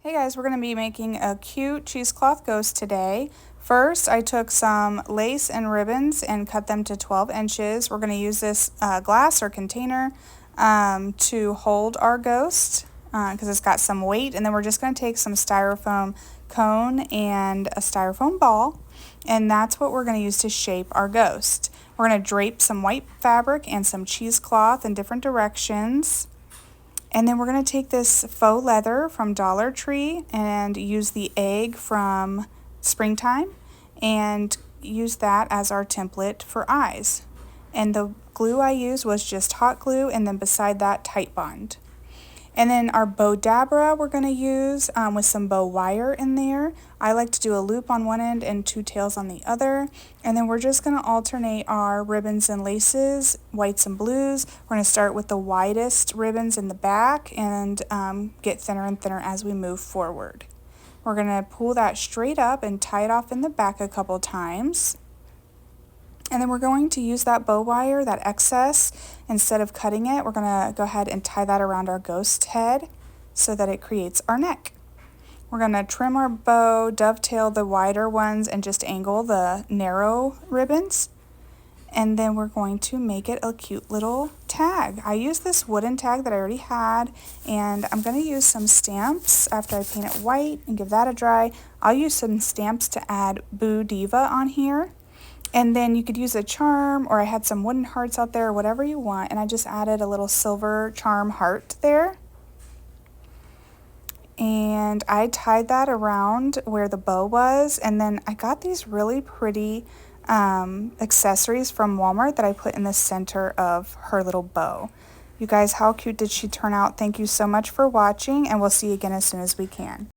Hey guys, we're going to be making a cute cheesecloth ghost today. First, I took some lace and ribbons and cut them to 12 inches. We're going to use this glass or container to hold our ghost because it's got some weight. And then we're just going to take some styrofoam cone and a styrofoam ball, and that's what we're going to use to shape our ghost. We're going to drape some white fabric and some cheesecloth in different directions. And then we're going to take this faux leather from Dollar Tree and use the egg from Springtime and use that as our template for eyes. And the glue I used was just hot glue, and then beside that Tite Bond. And then our bow dabra we're going to use with some bow wire in there. I like to do a loop on one end and two tails on the other. And then we're just going to alternate our ribbons and laces, whites and blues. We're going to start with the widest ribbons in the back and get thinner and thinner as we move forward. We're going to pull that straight up and tie it off in the back a couple times. And then we're going to use that bow wire, that excess, instead of cutting it, we're going to go ahead and tie that around our ghost head so that it creates our neck. We're going to trim our bow, dovetail the wider ones, and just angle the narrow ribbons. And then we're going to make it a cute little tag. I used this wooden tag that I already had, and I'm going to use some stamps after I paint it white and give that a dry. I'll use some stamps to add Boo Diva on here. And then you could use a charm, or I had some wooden hearts out there, whatever you want, and I just added a little silver charm heart there. And I tied that around where the bow was, and then I got these really pretty accessories from Walmart that I put in the center of her little bow. You guys, how cute did she turn out? Thank you so much for watching, and we'll see you again as soon as we can.